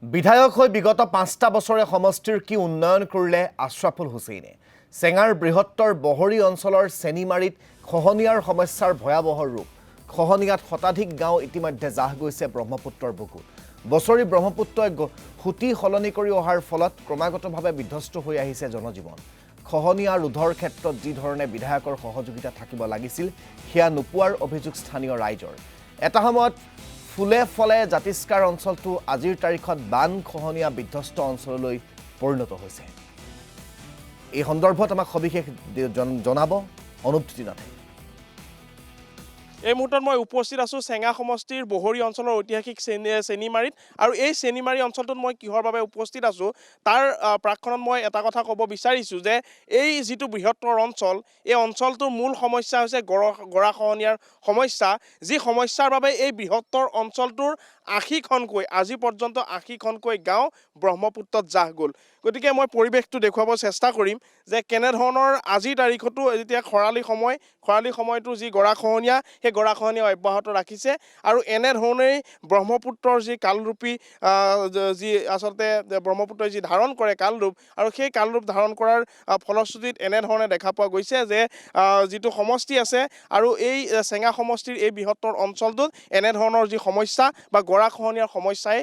বিধায়ক হৈ বিগত ৫টা বছৰে সমষ্টিৰ কি উন্নয়ন কৰিলে আশ্ৰাফুল হুছেইনে চেঙাৰ বৃহত্তৰ বহৰী অঞ্চলৰ চেনিমাৰীত খহনীয়াৰ সমস্যাৰ ভয়াৱহ ৰূপ খহনীয়াত শতাধিক গাঁও ইতিমধ্যে জাহ গৈছে ব্ৰহ্মপুত্ৰৰ বুকুত বছৰি ব্ৰহ্মপুত্ৰই খুঁটি সলনি কৰি অহাৰ ফলত ক্ৰমাগতভাৱে বিধ্বস্ত হৈ আহিছে জনজীৱন খহনীয়া ৰোধৰ ক্ষেত্ৰত যি ধৰণে বিধায়কৰ সহযোগিতা থাকিব লাগিছিল সেয়া নোপোৱাৰ অভিযোগ স্থানীয় ৰাইজৰ এটা সময়ত ফুলে ফলে জাতিস্কাৰ অঞ্চলটো আজিৰ তাৰিখত বান খহনীয়া বিধ্বস্ত অঞ্চললৈ পৰিণত হৈছে এই সন্দৰ্ভত আমাক সবিশেষ জনাব অনুপজ্যোতি নাথে এই মুহূৰ্তত মই উপস্থিত আছোঁ চেঙা সমষ্টিৰ বহৰী অঞ্চলৰ ঐতিহাসিক চেনিমাৰীত আৰু এই চেনিমাৰী অঞ্চলটোত মই কিহৰ বাবে উপস্থিত আছোঁ তাৰ প্ৰাক্ষণত মই এটা কথা ক'ব বিচাৰিছোঁ যে এই যিটো বৃহত্তৰ অঞ্চল এই অঞ্চলটোৰ মূল সমস্যা হৈছে গৰাখহনীয়াৰ সমস্যা যি সমস্যাৰ বাবে এই বৃহত্তৰ অঞ্চলটোৰ ৮০খনকৈ আজি পৰ্যন্ত ৮০খনকৈ গাঁও ব্ৰহ্মপুত্ৰত জাহ গ'ল গতিকে মই পৰিৱেশটো দেখুৱাব চেষ্টা কৰিম যে কেনেধৰণৰ আজিৰ তাৰিখতো যেতিয়া খৰালি সময়টো যি গৰাখহনীয়া সেই গৰাখহনীয়া অব্যাহত ৰাখিছে আৰু এনেধৰণেই ব্ৰহ্মপুত্ৰৰ যি কালৰূপী যি আচলতে ব্ৰহ্মপুত্ৰই যি ধাৰণ কৰে কালৰূপ আৰু সেই কালৰূপ ধাৰণ কৰাৰ ফলশ্ৰুতিত এনেধৰণে দেখা পোৱা গৈছে যে যিটো সমষ্টি আছে আৰু এই চেঙা সমষ্টিৰ এই বৃহত্তৰ অঞ্চলটোত এনেধৰণৰ যি সমস্যা বা গৰাখহনীয়াৰ সমস্যাই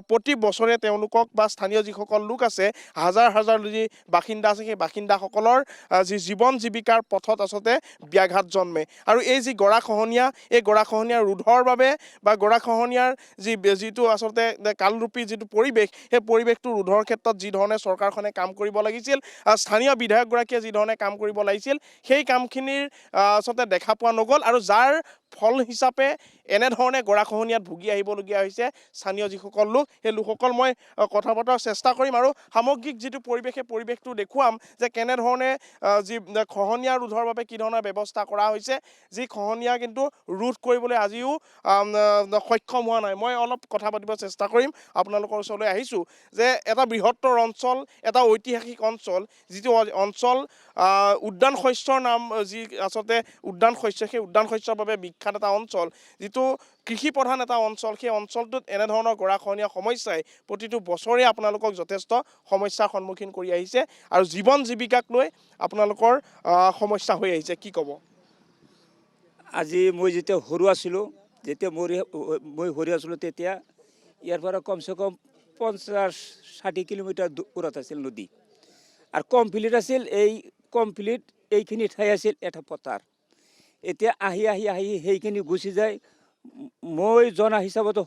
প্ৰতি বছৰে তেওঁলোকক বা স্থানীয় যিসকল লোক আছে হাজাৰ হাজাৰ যি বাসিন্দা আছে সেই বাসিন্দাসকলৰ যি জীৱন জীৱিকাৰ পথত আচলতে ব্যাঘাত জন্মে আৰু এই যি গৰাখহনীয়া এই গৰাখহনীয়া ৰোধৰ বাবে বা গৰাখহনীয়াৰ যিটো আচলতে কালৰূপী যিটো পৰিৱেশ সেই পৰিৱেশটো ৰোধৰ ক্ষেত্ৰত যি ধৰণে চৰকাৰখনে কাম কৰিব লাগিছিল স্থানীয় বিধায়কগৰাকীয়ে যি ধৰণে কাম কৰিব লাগিছিল সেই কামখিনিৰ আচলতে দেখা পোৱা নগ'ল আৰু যাৰ ফল হিচাপে এনেধৰণে গৰাখহনীয়াত ভুগি আহিবলগীয়া হৈছে স্থানীয় যিসকল লোক সেই লোকসকল মই কথা পতাৰ চেষ্টা কৰিম আৰু সামগ্ৰিক যিটো পৰিৱেশ সেই পৰিৱেশটো দেখুৱাম যে কেনেধৰণে যি খহনীয়া ৰোধৰ বাবে কি ধৰণৰ ব্যৱস্থা কৰা হৈছে যি খহনীয়া কিন্তু ৰোধ কৰিবলৈ আজিও সক্ষম হোৱা নাই মই অলপ কথা পাতিব চেষ্টা কৰিম আপোনালোকৰ ওচৰলৈ আহিছোঁ যে এটা বৃহত্তৰ অঞ্চল এটা ঐতিহাসিক অঞ্চল যিটো অঞ্চল উদ্যান শস্যৰ নাম যি আচলতে উদ্যান শস্য সেই উদ্যান শস্যৰ বাবে বিখ্যাত এটা অঞ্চল যিটো কৃষি প্ৰধান এটা অঞ্চল সেই অঞ্চলটোত এনেধৰণৰ গৰাখহনীয়া সমস্যাই প্ৰতিটো বছৰে আপোনালোকক যথেষ্ট সমস্যাৰ সন্মুখীন কৰি আহিছে আৰু জীৱন জীৱিকাক লৈ আপোনালোকৰ সমস্যা হৈ আহিছে কি ক'ব আজি মই যেতিয়া সৰু আছিলোঁ যেতিয়া মই সৰু আছিলোঁ তেতিয়া ইয়াৰ পৰা কমচে কম ৫০-৬০ কিলোমিটাৰ দূৰত আছিল নদী আৰু কমপ্লিট আছিল এই কমপ্লিট এইখিনি ঠাই আছিল এটা পথাৰ এতিয়া আহি আহি আহি সেইখিনি গুচি যায় মই জনা হিচাপত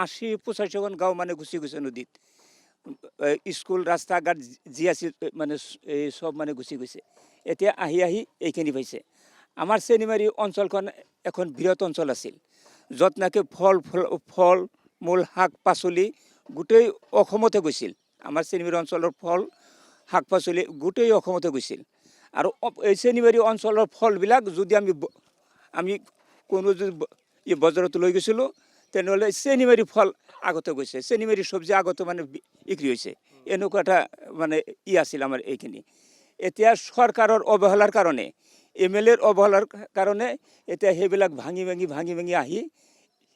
৮০-৮৫খন গাঁও মানে গুচি গৈছে নদীত স্কুল ৰাস্তা ঘাট যি আছিল মানে এই চব মানে গুচি গৈছে এতিয়া আহি আহি এইখিনি পাইছে আমাৰ চেনিমাৰী অঞ্চলখন এখন বৃহৎ অঞ্চল আছিল য'ত নাকি ফল মূল শাক পাচলি গোটেই অসমতে গৈছিল আমাৰ চেনিমাৰী অঞ্চলৰ ফল শাক পাচলি গোটেই অসমতে গৈছিল আৰু এই চেনিমাৰী অঞ্চলৰ ফলবিলাক যদি আমি কোনো যদি বজাৰত লৈ গৈছিলোঁ তেনেহ'লে চেনিমাৰী ফল আগতে গৈছে চেনিমাৰী চব্জি আগতে মানে বিক্ৰী হৈছে এনেকুৱা এটা মানে আছিল আমাৰ এইখিনি এতিয়া চৰকাৰৰ অৱহেলাৰ কাৰণে MLAৰ অৱহেলাৰ কাৰণে এতিয়া সেইবিলাক ভাঙি ভাঙি আহি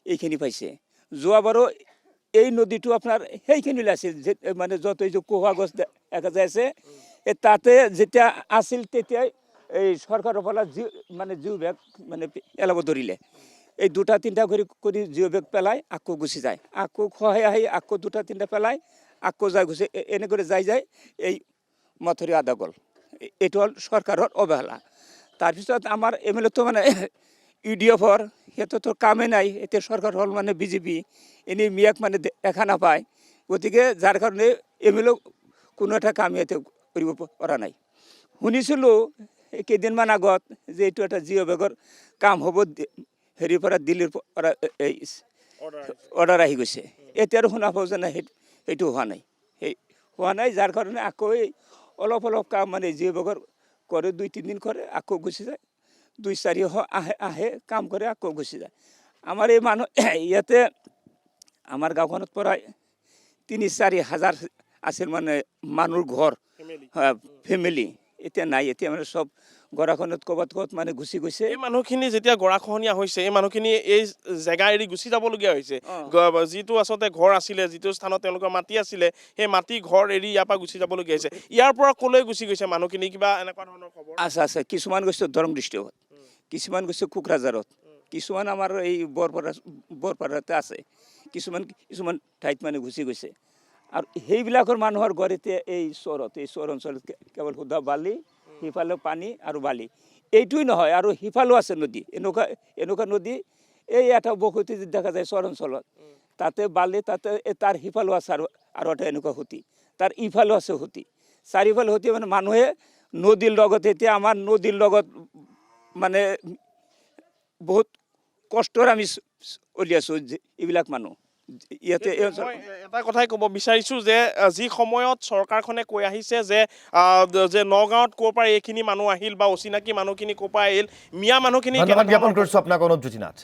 এইখিনি পাইছে যোৱাবাৰো এই নদীটো আপোনাৰ সেইখিনিলৈ আছিল মানে য'ত এই যে কহুৱা গছ দেখা যায় আছে তাতে যেতিয়া আছিল তেতিয়াই এই চৰকাৰৰ ফালে মানে জিঅ' বেগ মানে পেলাব ধৰিলে এই ২-৩টা কৰি জিঅ' বেগ পেলাই আকৌ গুচি যায় আকৌ খহাই আহি আকৌ ২-৩টা পেলাই আকৌ যায় গুচি এনেকৈ যায় এই মথুৰি আদা গ'ল এইটো হ'ল চৰকাৰৰ অৱহেলা তাৰপিছত আমাৰ MLAটো মানে UDFৰ সিহঁততো কামেই নাই এতিয়া চৰকাৰ হ'ল মানে BJP এনেই মিয়াক মানে দেখা নাপায় গতিকে যাৰ কাৰণে MLA কোনো এটা কাম ইয়াতে কৰিব পৰা নাই শুনিছিলোঁ কেইদিনমান আগত যে এইটো এটা জিঅ' বেগৰ কাম হ'ব হেৰিৰ পৰা দিল্লীৰ পৰা এই অৰ্ডাৰ আহি গৈছে এতিয়া আৰু শুনা পাওঁ যে নাই সেইটো হোৱা নাই যাৰ কাৰণে আকৌ অলপ কাম মানে জিঅ' বেগৰ কৰে ২-৩ দিন কৰে আকৌ গুচি যায় ২-৪ আহে কাম কৰে আকৌ গুচি যায় আমাৰ এই মানুহ ইয়াতে আমাৰ গাঁওখনত প্ৰায় ৩-৪ হাজাৰ আছিল মানে মানুহৰ ঘৰ ফেমিলি এতিয়া নাই এতিয়া মানে চব গৰাখনত ক'বাত মানে গুচি গৈছে। এই মানুহখিনি যেতিয়া গৰাখহনীয়া হৈছে এই মানুহখিনি এই জেগা এৰি গুচি যাবলগীয়া হৈছে যিটো আচলতে ঘৰ আছিলে যিটো স্থানত তেওঁলোকৰ মাটি আছিলে সেই মাটি ঘৰ এৰি ইয়াৰ পৰা গুচি যাবলগীয়া হৈছে ইয়াৰ পৰা ক'লৈ গুচি গৈছে মানুহখিনি কিবা এনেকুৱা ধৰণৰ খবৰ আছে কিছুমান গৈছে দৰং ডিষ্ট্ৰিক্টত কিছুমান গৈছে কোকৰাঝাৰত কিছুমান আমাৰ এই বৰপাৰাতে আছে কিছুমান ঠাইত মানে গুচি গৈছে আৰু সেইবিলাকৰ মানুহৰ ঘৰ এতিয়া এই চহৰ অঞ্চলত কেৱল শুদ্ধ বালি সিফালে পানী আৰু বালি এইটোই নহয় আৰু সিফালেও আছে নদী এনেকুৱা নদী এই এটা বসতি দেখা যায় চহৰ অঞ্চলত তাতে বালি তাতে তাৰ সিফালেও আছে আৰু এটা এনেকুৱা সতি তাৰ ইফালেও আছে সতি চাৰিফালে সতি মানে মানুহে নদীৰ লগত এতিয়া আমাৰ নদীৰ লগত মানে বহুত কষ্টৰ আমি চলি আছোঁ এইবিলাক মানুহ ইয়াতে মই এটা কথাই ক'ব বিচাৰিছোঁ যে যি সময়ত চৰকাৰখনে কৈ আহিছে যে নগাঁৱত ক'ৰ পৰা এইখিনি মানুহ আহিল বা অচিনাকি মানুহখিনি ক'ৰ পৰা আহিল মিয়া মানুহখিনি ধন্যবাদ জ্ঞাপন কৰিছোঁ আপোনাক অনুপ জ্যোতিনাথ।